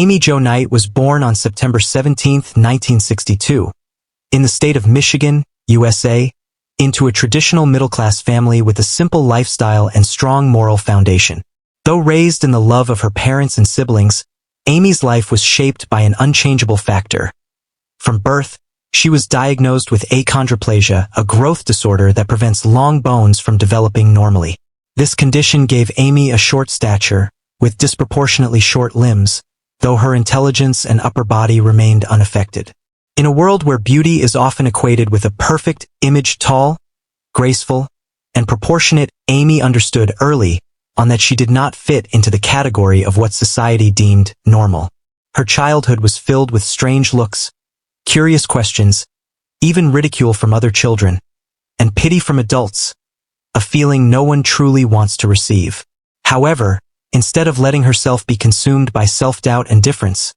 Amy Jo Knight was born on September 17, 1962, in the state of Michigan, USA, into a traditional middle-class family with a simple lifestyle and strong moral foundation. Though raised in the love of her parents and siblings, Amy's life was shaped by an unchangeable factor. From birth, she was diagnosed with achondroplasia, a growth disorder that prevents long bones from developing normally. This condition gave Amy a short stature, with disproportionately short limbs, though her intelligence and upper body remained unaffected. In a world where beauty is often equated with a perfect image, tall, graceful, and proportionate, Amy understood early on that she did not fit into the category of what society deemed normal. Her childhood was filled with strange looks, curious questions, even ridicule from other children, and pity from adults, a feeling no one truly wants to receive. However, instead of letting herself be consumed by self-doubt and difference,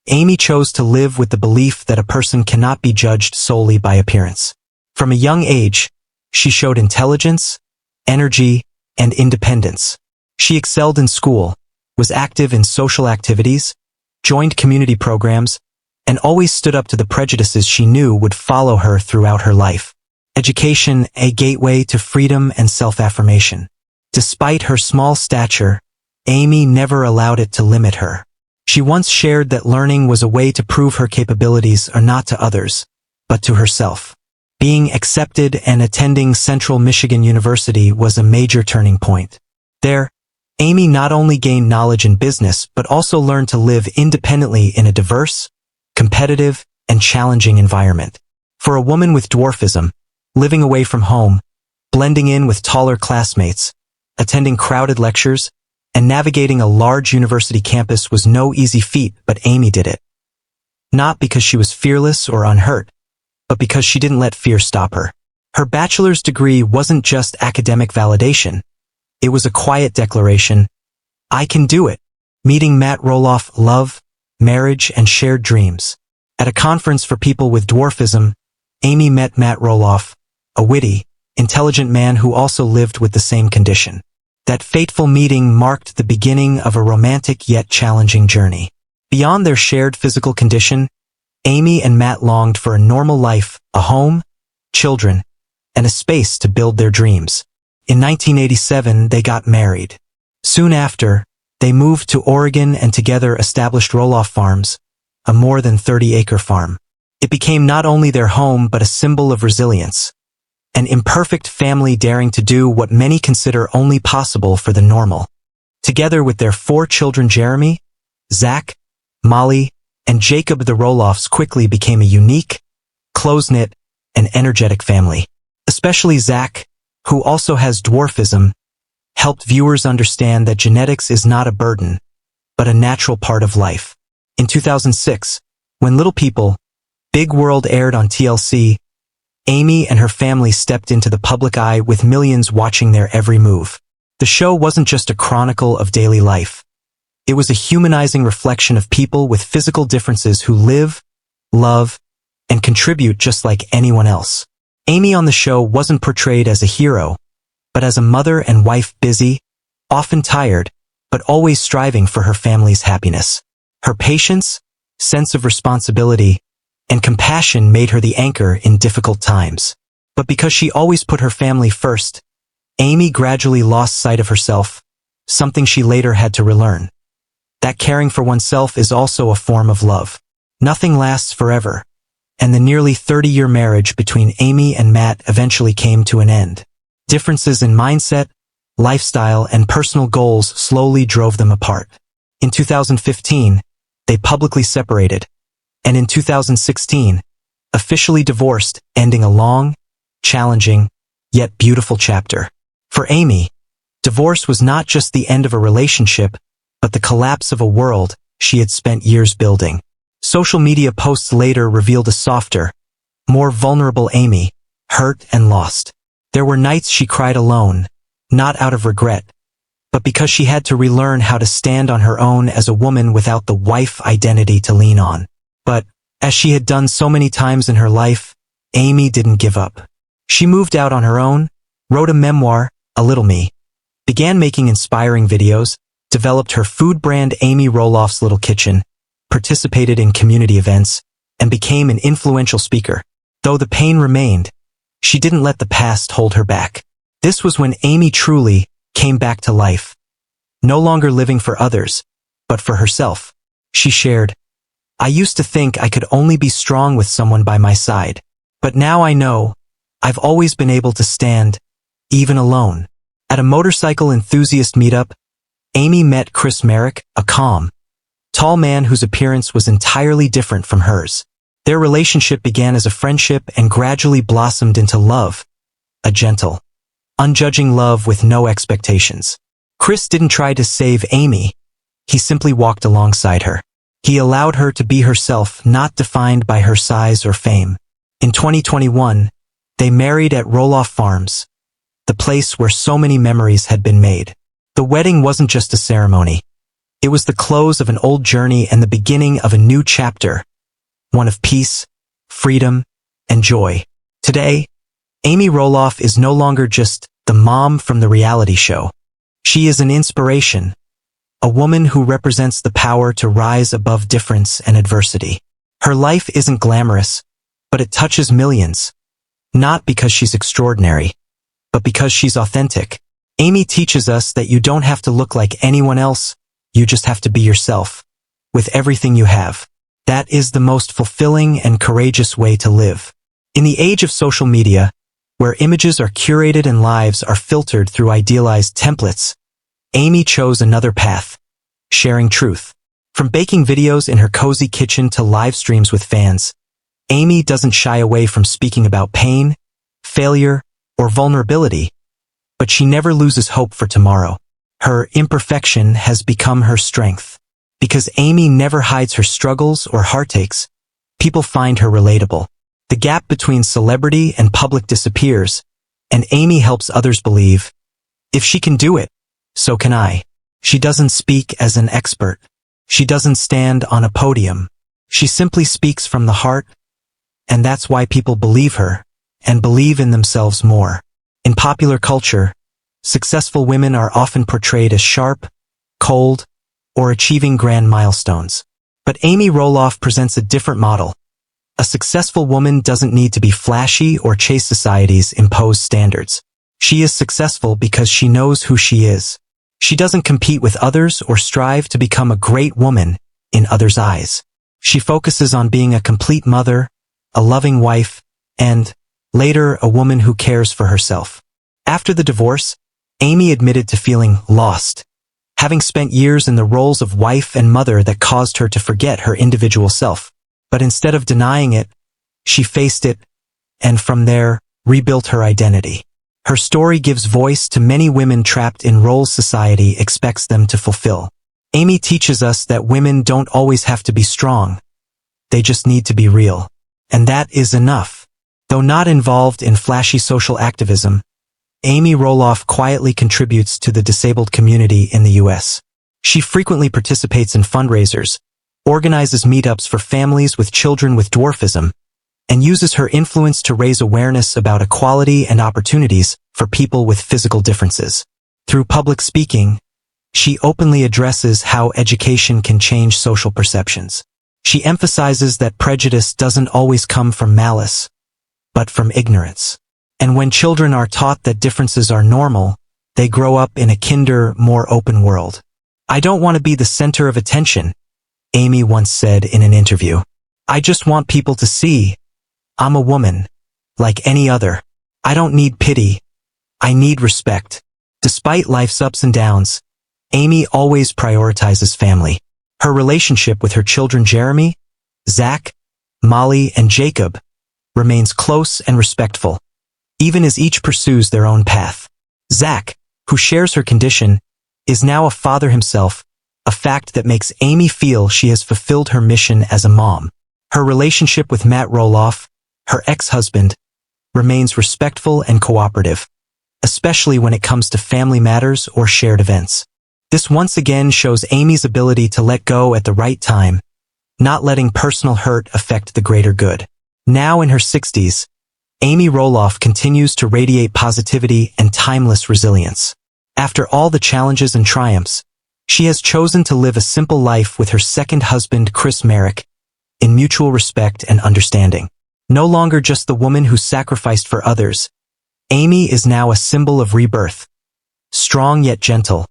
Amy chose to live with the belief that a person cannot be judged solely by appearance. From a young age, she showed intelligence, energy, and independence. She excelled in school, was active in social activities, joined community programs, and always stood up to the prejudices she knew would follow her throughout her life. Education, a gateway to freedom and self-affirmation. Despite her small stature, Amy never allowed it to limit her. She once shared that learning was a way to prove her capabilities are not to others, but to herself. Being accepted and attending Central Michigan University was a major turning point. There, Amy not only gained knowledge in business but also learned to live independently in a diverse, competitive, and challenging environment. For a woman with dwarfism, living away from home, blending in with taller classmates, attending crowded lectures, and navigating a large university campus was no easy feat, but Amy did it. Not because she was fearless or unhurt, but because she didn't let fear stop her. Her bachelor's degree wasn't just academic validation. It was a quiet declaration, I can do it. Meeting Matt Roloff, love, marriage, and shared dreams. At a conference for people with dwarfism, Amy met Matt Roloff, a witty, intelligent man who also lived with the same condition. That fateful meeting marked the beginning of a romantic yet challenging journey. Beyond their shared physical condition, Amy and Matt longed for a normal life, a home, children, and a space to build their dreams. In 1987, they got married. Soon after, they moved to Oregon and together established Roloff Farms, a more than 30-acre farm. It became not only their home but a symbol of resilience. An imperfect family daring to do what many consider only possible for the normal. Together with their 4 children, Jeremy, Zach, Molly, and Jacob, the Roloffs quickly became a unique, close-knit, and energetic family. Especially Zach, who also has dwarfism, helped viewers understand that genetics is not a burden, but a natural part of life. In 2006, when Little People, Big World aired on TLC, Amy and her family stepped into the public eye with millions watching their every move. The show wasn't just a chronicle of daily life. It was a humanizing reflection of people with physical differences who live, love, and contribute just like anyone else. Amy on the show wasn't portrayed as a hero, but as a mother and wife, busy, often tired, but always striving for her family's happiness. Her patience, sense of responsibility, and compassion made her the anchor in difficult times. But because she always put her family first, Amy gradually lost sight of herself, something she later had to relearn. That caring for oneself is also a form of love. Nothing lasts forever, and the nearly 30-year marriage between Amy and Matt eventually came to an end. Differences in mindset, lifestyle, and personal goals slowly drove them apart. In 2015, they publicly separated, and in 2016, officially divorced, ending a long, challenging, yet beautiful chapter. For Amy, divorce was not just the end of a relationship, but the collapse of a world she had spent years building. Social media posts later revealed a softer, more vulnerable Amy, hurt and lost. There were nights she cried alone, not out of regret, but because she had to relearn how to stand on her own as a woman without the wife identity to lean on. But, as she had done so many times in her life, Amy didn't give up. She moved out on her own, wrote a memoir, A Little Me, began making inspiring videos, developed her food brand Amy Roloff's Little Kitchen, participated in community events, and became an influential speaker. Though the pain remained, she didn't let the past hold her back. This was when Amy truly came back to life, no longer living for others, but for herself. She shared, "I used to think I could only be strong with someone by my side, but now I know I've always been able to stand, even alone." At a motorcycle enthusiast meetup, Amy met Chris Marek, a calm, tall man whose appearance was entirely different from hers. Their relationship began as a friendship and gradually blossomed into love, a gentle, unjudging love with no expectations. Chris didn't try to save Amy, he simply walked alongside her. He allowed her to be herself, not defined by her size or fame. In 2021, they married at Roloff Farms, the place where so many memories had been made. The wedding wasn't just a ceremony. It was the close of an old journey and the beginning of a new chapter, one of peace, freedom, and joy. Today, Amy Roloff is no longer just the mom from the reality show. She is an inspiration, a woman who represents the power to rise above difference and adversity. Her life isn't glamorous, but it touches millions, not because she's extraordinary, but because she's authentic. Amy teaches us that you don't have to look like anyone else, you just have to be yourself, with everything you have. That is the most fulfilling and courageous way to live. In the age of social media, where images are curated and lives are filtered through idealized templates, Amy chose another path, sharing truth. From baking videos in her cozy kitchen to live streams with fans, Amy doesn't shy away from speaking about pain, failure, or vulnerability, but she never loses hope for tomorrow. Her imperfection has become her strength. Because Amy never hides her struggles or heartaches, people find her relatable. The gap between celebrity and public disappears, and Amy helps others believe, if she can do it, so can I. She doesn't speak as an expert. She doesn't stand on a podium. She simply speaks from the heart, and that's why people believe her and believe in themselves more. In popular culture, successful women are often portrayed as sharp, cold, or achieving grand milestones. But Amy Roloff presents a different model. A successful woman doesn't need to be flashy or chase society's imposed standards. She is successful because she knows who she is. She doesn't compete with others or strive to become a great woman in others' eyes. She focuses on being a complete mother, a loving wife, and, later, a woman who cares for herself. After the divorce, Amy admitted to feeling lost, having spent years in the roles of wife and mother that caused her to forget her individual self. But instead of denying it, she faced it, and from there, rebuilt her identity. Her story gives voice to many women trapped in roles society expects them to fulfill. Amy teaches us that women don't always have to be strong. They just need to be real. And that is enough. Though not involved in flashy social activism, Amy Roloff quietly contributes to the disabled community in the U.S. She frequently participates in fundraisers, organizes meetups for families with children with dwarfism, and uses her influence to raise awareness about equality and opportunities for people with physical differences. Through public speaking, she openly addresses how education can change social perceptions. She emphasizes that prejudice doesn't always come from malice, but from ignorance. And when children are taught that differences are normal, they grow up in a kinder, more open world. "I don't want to be the center of attention," Amy once said in an interview. "I just want people to see I'm a woman, like any other. I don't need pity. I need respect." Despite life's ups and downs, Amy always prioritizes family. Her relationship with her children Jeremy, Zach, Molly, and Jacob remains close and respectful, even as each pursues their own path. Zach, who shares her condition, is now a father himself, a fact that makes Amy feel she has fulfilled her mission as a mom. Her relationship with Matt Roloff, her ex-husband, remains respectful and cooperative, especially when it comes to family matters or shared events. This once again shows Amy's ability to let go at the right time, not letting personal hurt affect the greater good. Now in her 60s, Amy Roloff continues to radiate positivity and timeless resilience. After all the challenges and triumphs, She has chosen to live a simple life with her second husband, Chris Marek, in mutual respect and understanding. No longer just the woman who sacrificed for others, Amy is now a symbol of rebirth. Strong yet gentle,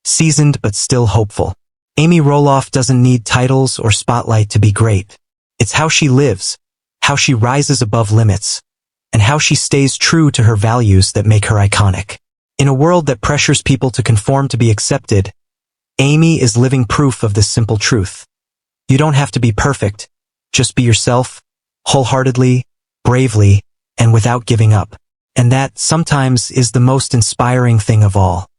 seasoned but still hopeful. Amy Roloff doesn't need titles or spotlight to be great. It's how she lives, how she rises above limits, and how she stays true to her values that make her iconic. In a world that pressures people to conform to be accepted, Amy is living proof of this simple truth. You don't have to be perfect. Just be yourself, wholeheartedly, bravely, and without giving up. And that, sometimes, is the most inspiring thing of all.